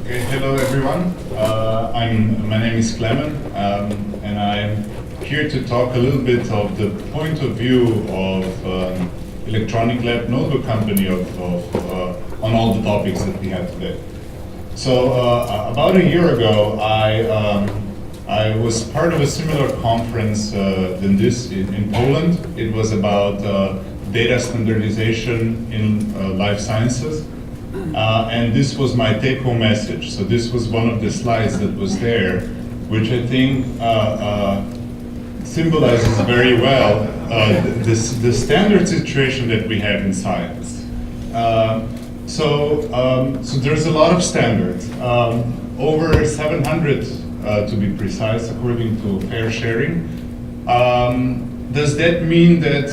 Okay, hello everyone. My name is Klemen, and I'm here to talk a little bit of the point of view of electronic lab notebook company on all the topics that we have today. So about a year ago, I was part of a similar conference than this in Poland. It was about data standardization in life sciences. And this was my take-home message. So this was one of the slides that was there, which I think symbolizes very well the standard situation that we have in science. So there's a lot of standards, over 700 to be precise, according to Fair Sharing. Does that mean that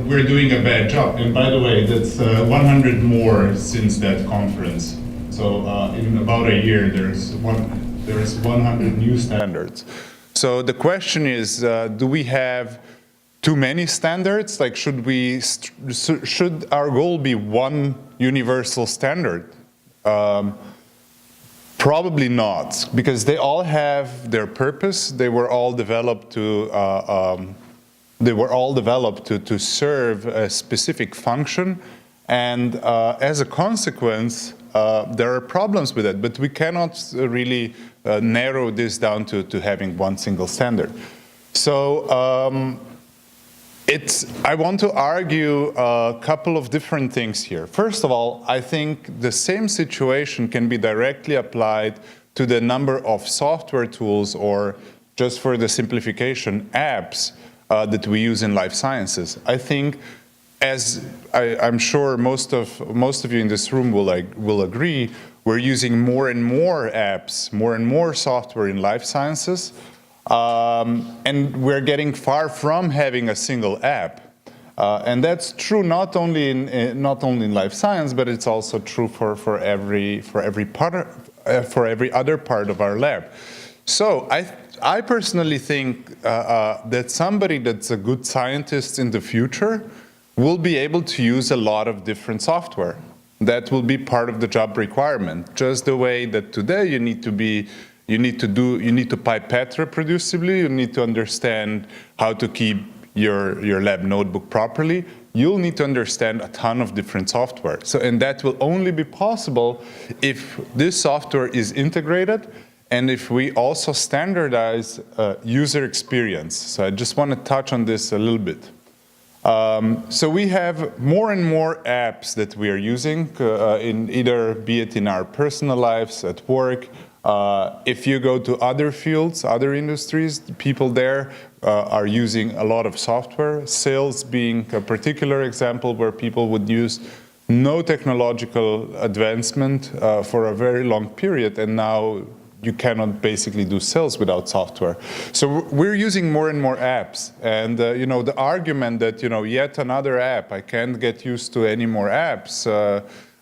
we're doing a bad job? And by the way, that's 100 more since that conference. So in about a year, there's 100 new standards. So the question is, do we have too many standards? Like, should our goal be one universal standard? Probably not, because they all have their purpose. They were all developed to serve a specific function, and as a consequence, there are problems with it. But we cannot really narrow this down to having one single standard. So I want to argue a couple of different things here. First of all, I think the same situation can be directly applied to the number of software tools, or just for the simplification, apps that we use in life sciences. I think, as I'm sure most of you in this room will agree, we're using more and more apps, more and more software in life sciences, and we're getting far from having a single app. And that's true not only in life science, but it's also true for every other part of our lab. So I personally think that somebody that's a good scientist in the future will be able to use a lot of different software. That will be part of the job requirement. Just the way that today you need to pipette reproducibly, you need to understand how to keep your lab notebook properly. You'll need to understand a ton of different software. And that will only be possible if this software is integrated, and if we also standardize user experience. So I just want to touch on this a little bit. So we have more and more apps that we are using, be it in our personal lives, at work. If you go to other fields, other industries, people there are using a lot of software. Sales being a particular example where people would use no technological advancement for a very long period, and now you cannot basically do sales without software. So we're using more and more apps, and the argument that yet another app, I can't get used to any more apps,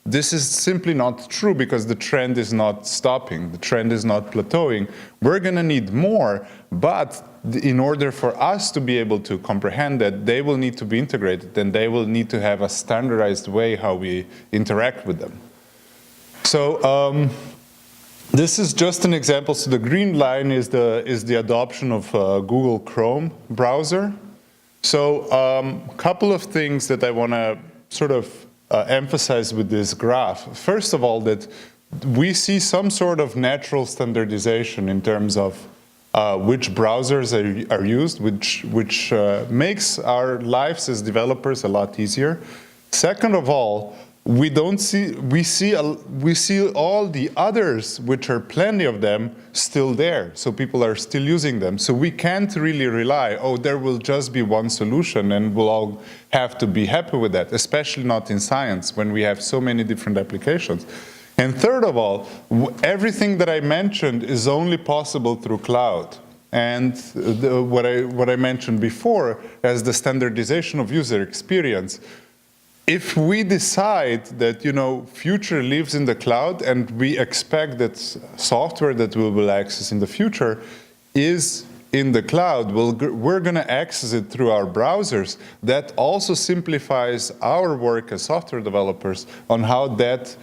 this is simply not true, because the trend is not stopping, the trend is not plateauing. We're going to need more, but in order for us to be able to comprehend that, they will need to be integrated, and they will need to have a standardized way how we interact with them. So this is just an example. So the green line is the adoption of Google Chrome browser. So a couple of things that I want to sort of emphasize with this graph. First of all, that we see some sort of natural standardization in terms of which browsers are used, which makes our lives as developers a lot easier. Second of all, we see all the others, which are plenty of them, still there. So people are still using them. So we can't really rely, there will just be one solution and we'll all have to be happy with that, especially not in science when we have so many different applications. And third of all, everything that I mentioned is only possible through cloud. And what I mentioned before as the standardization of user experience. If we decide that future lives in the cloud, and we expect that software that we will access in the future is in the cloud, we're going to access it through our browsers. That also simplifies our work as software developers on how that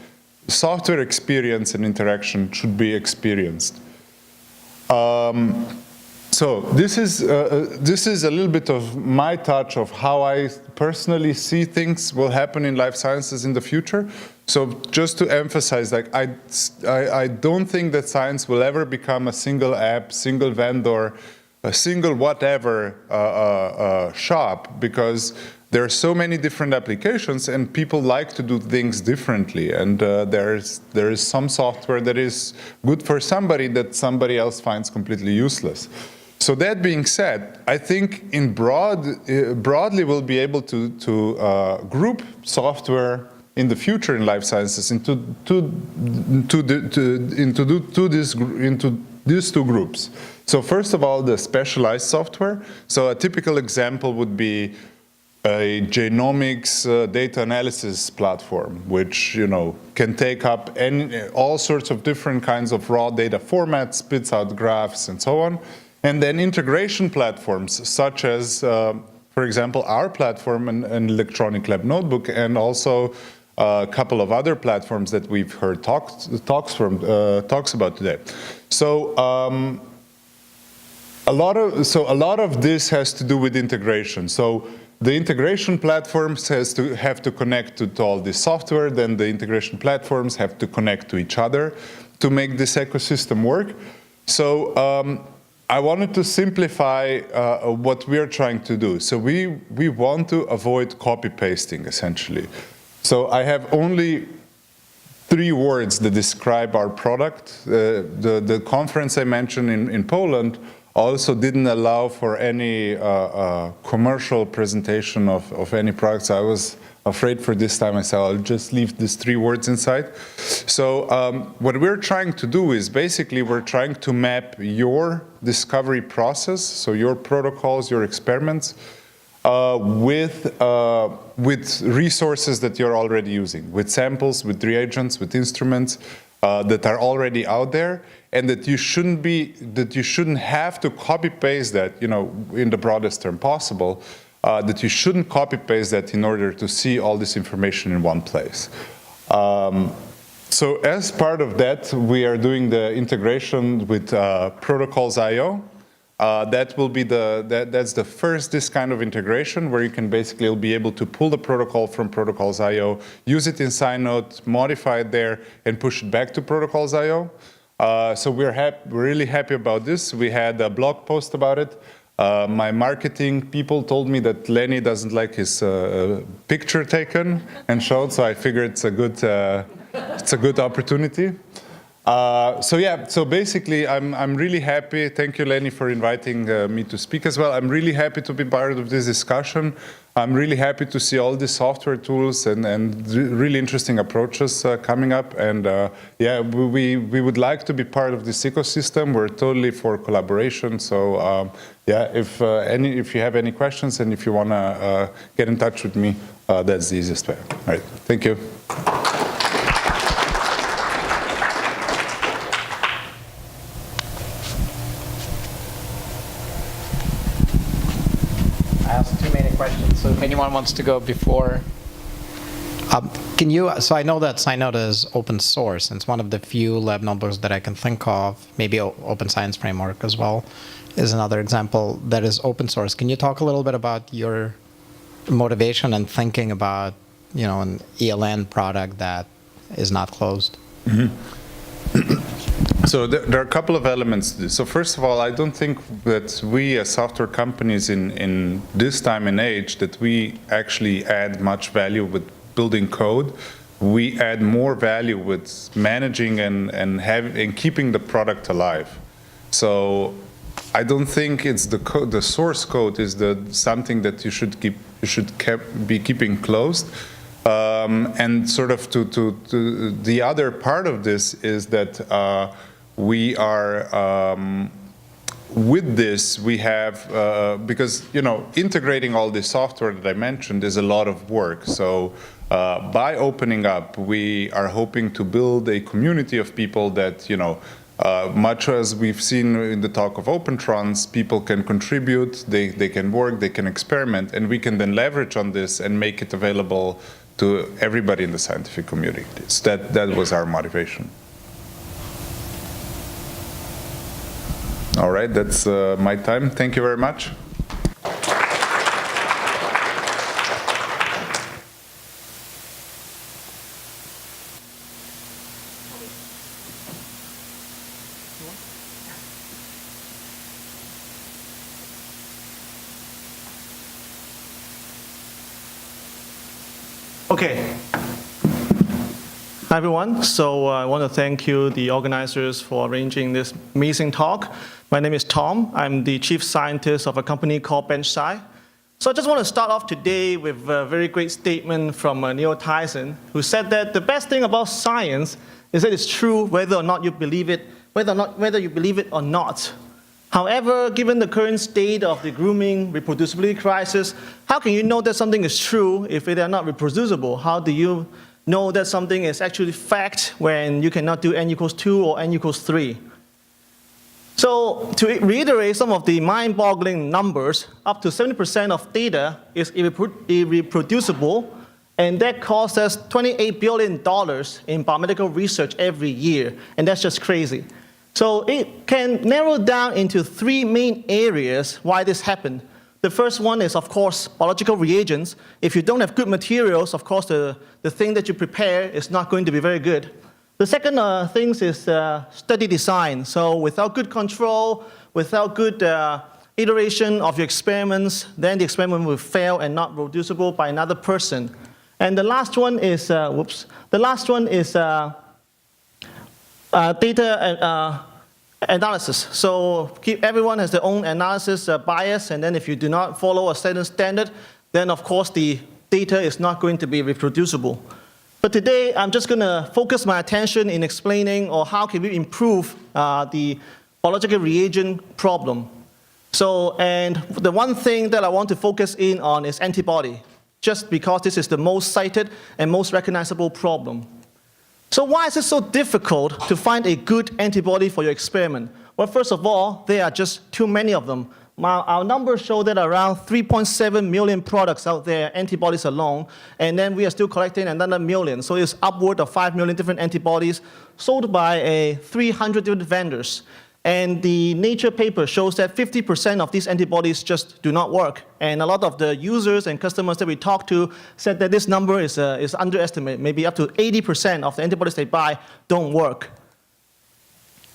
software experience and interaction should be experienced. So this is a little bit of my touch of how I personally see things will happen in life sciences in the future. So just to emphasize, like I don't think that science will ever become a single app, single vendor, a single whatever shop, because there are so many different applications and people like to do things differently. And there is some software that is good for somebody that somebody else finds completely useless. So that being said, I think in broadly we'll be able to group software in the future in life sciences into these two groups. So first of all, the specialized software. So a typical example would be a genomics data analysis platform, which can take up all sorts of different kinds of raw data formats, spits out graphs, and so on. And then integration platforms, such as, for example, our platform, an electronic lab notebook, and also a couple of other platforms that we've heard talks about today. So a lot of this has to do with integration. So the integration platforms have to connect to all this software. Then the integration platforms have to connect to each other to make this ecosystem work. So I wanted to simplify what we're trying to do. So we want to avoid copy-pasting, essentially. So I have only 3 words that describe our product. The conference I mentioned in Poland also didn't allow for any commercial presentation of any products. I was afraid for this time. I said, I'll just leave these 3 words inside. So what we're trying to do is basically we're trying to map your discovery process, so your protocols, your experiments, with resources that you're already using, with samples, with reagents, with instruments that are already out there, and that you shouldn't have to copy paste that, in the broadest term possible. That you shouldn't copy paste that in order to see all this information in one place. So as part of that, we are doing the integration with Protocols.io. That will be that's the first this kind of integration where you can basically be able to pull the protocol from Protocols.io, use it in sciNote, modify it there, and push it back to Protocols.io. So we're really happy about this. We had a blog post about it. My marketing people told me that Lenny doesn't like his picture taken and showed, so I figured it's a good opportunity. So basically I'm really happy. Thank you, Lenny, for inviting me to speak as well. I'm really happy to be part of this discussion. I'm really happy to see all the software tools and really interesting approaches coming up. And we would like to be part of this ecosystem. We're totally for collaboration. So if you have any questions and if you want to get in touch with me, that's the easiest way. All right, thank you. Questions. So if anyone wants to go before, so I know that sciNote is open source, and it's one of the few lab notebooks that I can think of, maybe Open Science Framework as well is another example that is open source. Can you talk a little bit about your motivation and thinking about, an ELN product that is not closed? Mm-hmm. So there are a couple of elements to this. So first of all, I don't think that we as software companies in this time and age that we actually add much value with building code. We add more value with managing and keeping the product alive. So I don't think it's the source code is something that you should be keeping closed. And sort of to the other part of this is that we are with this we have because integrating all this software that I mentioned is a lot of work. So by opening up, we are hoping to build a community of people that much as we've seen in the talk of Opentrons, people can contribute, they can work, they can experiment, and we can then leverage on this and make it available to everybody in the scientific community. So that was our motivation. All right, that's my time. Thank you very much. Okay. Hi, everyone. So I want to thank you, the organizers, for arranging this amazing talk. My name is Tom. I'm the chief scientist of a company called BenchSci. So I just want to start off today with a very great statement from Neil Tyson, who said that the best thing about science is that it's true whether or not you believe it, whether you believe it or not. However, given the current state of the grooming reproducibility crisis, how can you know that something is true if they are not reproducible? How do you know that something is actually fact when you cannot do n equals 2 or n equals 3? So to reiterate some of the mind-boggling numbers, up to 70% of data is irreproducible, and that costs us $28 billion in biomedical research every year, and that's just crazy. So it can narrow down into 3 main areas why this happened. The first one is, of course, biological reagents. If you don't have good materials, of course, the thing that you prepare is not going to be very good. The second thing is study design. So without good control, without good iteration of your experiments, then the experiment will fail and not reproducible by another person. And the last one is, data analysis. So everyone has their own analysis bias, and then if you do not follow a certain standard, then of course the data is not going to be reproducible. But today, I'm just going to focus my attention in explaining or how can we improve the biological reagent problem. So, and the one thing that I want to focus in on is antibody, just because this is the most cited and most recognizable problem. So why is it so difficult to find a good antibody for your experiment? Well, first of all, there are just too many of them. Our numbers show that around 3.7 million products out there, antibodies alone, and then we are still collecting another million. So it's upward of 5 million different antibodies sold by 300 different vendors. And the Nature paper shows that 50% of these antibodies just do not work. And a lot of the users and customers that we talked to said that this number is underestimated. Maybe up to 80% of the antibodies they buy don't work.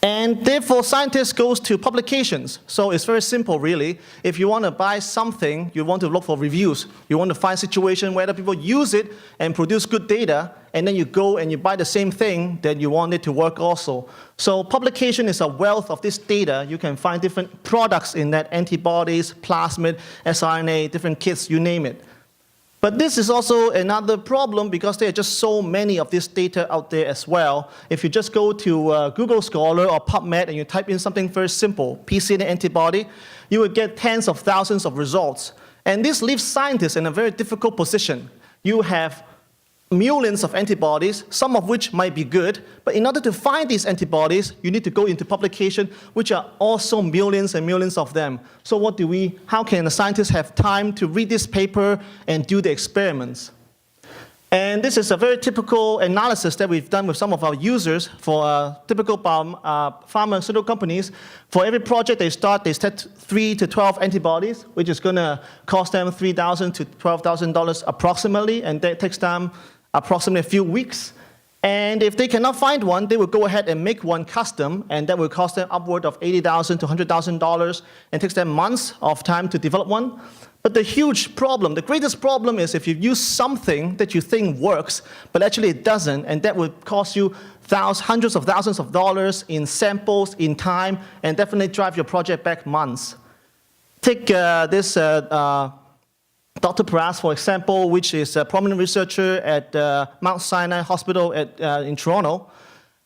And therefore, scientists go to publications. So it's very simple, really. If you want to buy something, you want to look for reviews. You want to find a situation where other people use it and produce good data, and then you go and you buy the same thing, then you want it to work also. So publication is a wealth of this data. You can find different products in that, antibodies, plasmid, siRNA, different kits, you name it. But this is also another problem because there are just so many of this data out there as well. If you just go to Google Scholar or PubMed and you type in something very simple, PCNA antibody, you will get tens of thousands of results. And this leaves scientists in a very difficult position. You have millions of antibodies, some of which might be good, but in order to find these antibodies, you need to go into publication, which are also millions and millions of them. So how can a scientist have time to read this paper and do the experiments? And this is a very typical analysis that we've done with some of our users for typical pharmaceutical companies. For every project they start, they set 3 to 12 antibodies, which is going to cost them $3,000 to $12,000 approximately, and that takes them approximately a few weeks. And if they cannot find one, they will go ahead and make one custom, and that will cost them upward of $80,000 to $100,000, and takes them months of time to develop one. But the huge problem, the greatest problem is if you use something that you think works, but actually it doesn't, and that would cost you hundreds of thousands of dollars in samples, in time, and definitely drive your project back months. Take this Dr. Paras, for example, which is a prominent researcher at Mount Sinai Hospital in Toronto.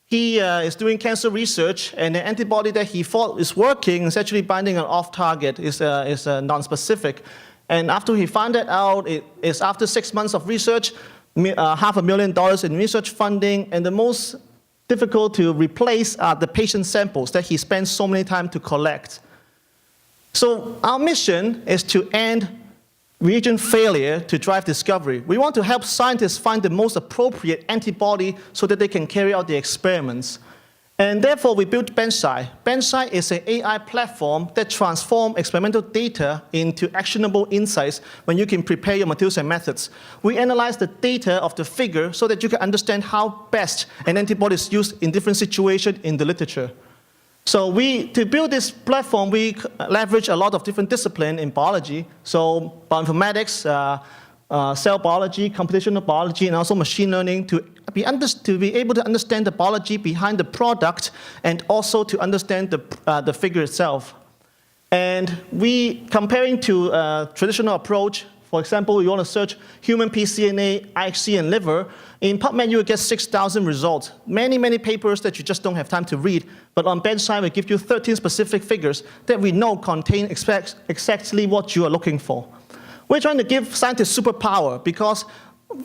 He is doing cancer research, and the antibody that he thought is working is actually binding an off-target, is non-specific. And after he found that out, it is after 6 months of research, $500,000 in research funding, and the most difficult to replace are the patient samples that he spends so many time to collect. So our mission is to end reagent failure to drive discovery. We want to help scientists find the most appropriate antibody so that they can carry out the experiments. And therefore, we built BenchSci. BenchSci is an AI platform that transforms experimental data into actionable insights when you can prepare your materials and methods. We analyze the data of the figure so that you can understand how best an antibody is used in different situations in the literature. So to build this platform, we leverage a lot of different disciplines in biology. So bioinformatics, cell biology, computational biology, and also machine learning to be able to understand the biology behind the product and also to understand the figure itself. And comparing to a traditional approach, for example, you want to search human pCNA, IHC, and liver, in PubMed you will get 6,000 results. Many, many papers that you just don't have time to read. But on BenchSci, we give you 13 specific figures that we know contain exactly what you are looking for. We're trying to give scientists superpower because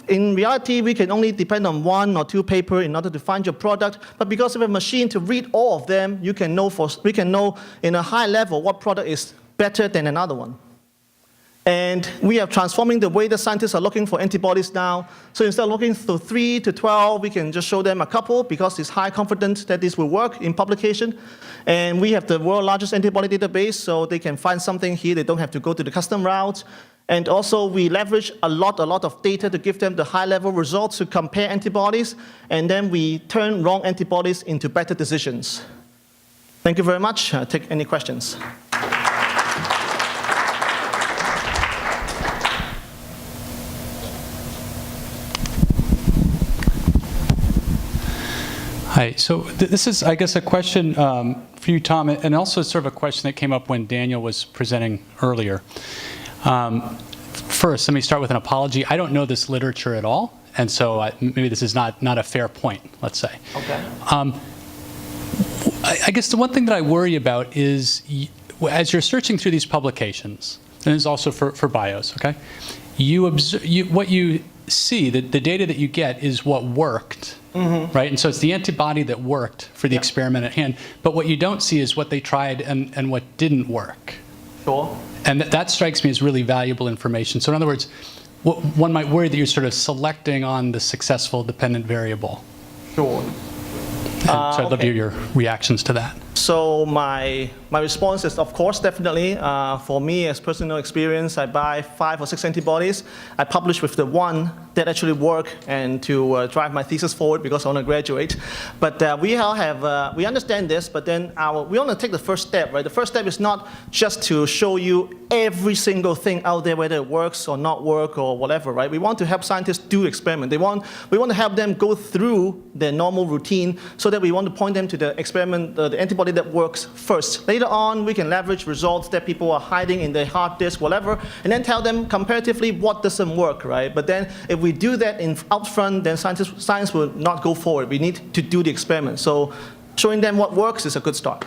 in reality, we can only depend on 1 or 2 papers in order to find your product. But because of a machine to read all of them, we can know in a high level what product is better than another one. And we are transforming the way that scientists are looking for antibodies now. So instead of looking through 3 to 12, we can just show them a couple because it's high confidence that this will work in publication. And we have the world's largest antibody database, so they can find something here. They don't have to go to the custom route. And also, we leverage a lot of data to give them the high-level results to compare antibodies. And then we turn wrong antibodies into better decisions. Thank you very much. Take any questions. Hi. So this is, I guess, a question for you, Tom, and also sort of a question that came up when Daniel was presenting earlier. First, let me start with an apology. I don't know this literature at all, and so maybe this is not a fair point, let's say. Okay. I guess the one thing that I worry about is, as you're searching through these publications, and this is also for bios, okay? What you see, the data that you get is what worked, right? And so it's the antibody that worked for the experiment at hand, but what you don't see is what they tried and what didn't work. Sure. And that strikes me as really valuable information. So in other words, one might worry that you're sort of selecting on the successful dependent variable. Sure. So I'd love to hear your reactions to that. So my response is, of course, definitely. For me, as personal experience, I buy 5 or 6 antibodies. I publish with the one that actually work and to drive my thesis forward because I want to graduate. But we understand this, but then we want to take the first step, right? The first step is not just to show you every single thing out there, whether it works or not work or whatever, right? We want to help scientists do experiment. We want to help them go through their normal routine so that we want to point them to the experiment, the antibody that works first. Later on, we can leverage results that people are hiding in their hard disk, whatever, and then tell them comparatively what doesn't work, right? But then if we do that upfront, then science will not go forward. We need to do the experiment. So showing them what works is a good start.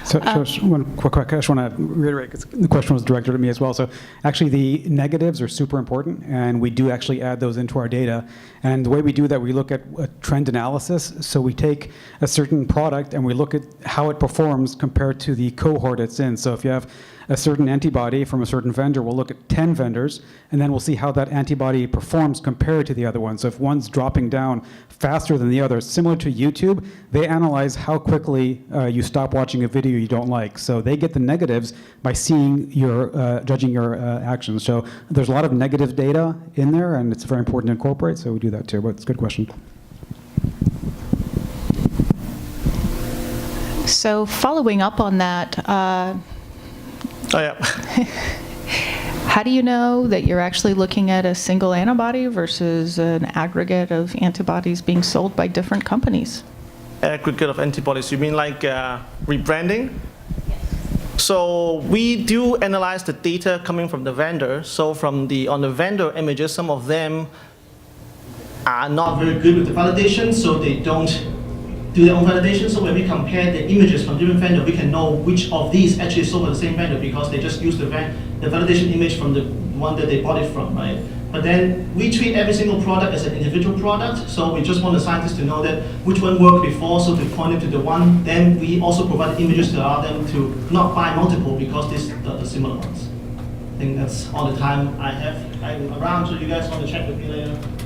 So one quick, I just want to reiterate, because the question was directed at me as well. So actually the negatives are super important, and we do actually add those into our data. And the way we do that, we look at a trend analysis. So we take a certain product and we look at how it performs compared to the cohort it's in. So if you have a certain antibody from a certain vendor, we'll look at 10 vendors, and then we'll see how that antibody performs compared to the other one. So if one's dropping down faster than the other, similar to YouTube, they analyze how quickly you stop watching a video you don't like. So they get the negatives by seeing judging your actions. So there's a lot of negative data in there, and it's very important to incorporate, so we do that too, but it's a good question. So following up on that, how do you know that you're actually looking at a single antibody versus an aggregate of antibodies being sold by different companies? Aggregate of antibodies, you mean like rebranding? Yes. So we do analyze the data coming from the vendor. So on the vendor images, some of them are not very good with the validation, so they don't do their own validation. So when we compare the images from different vendors, we can know which of these actually sold by the same vendor because they just use the validation image from the one that they bought it from, right? But then we treat every single product as an individual product, so we just want the scientists to know that which one worked before, so to point them to the one. Then we also provide images to allow them to not buy multiple because these are the similar ones. think that's all the time I have. I'm around, so you guys want to check with me later.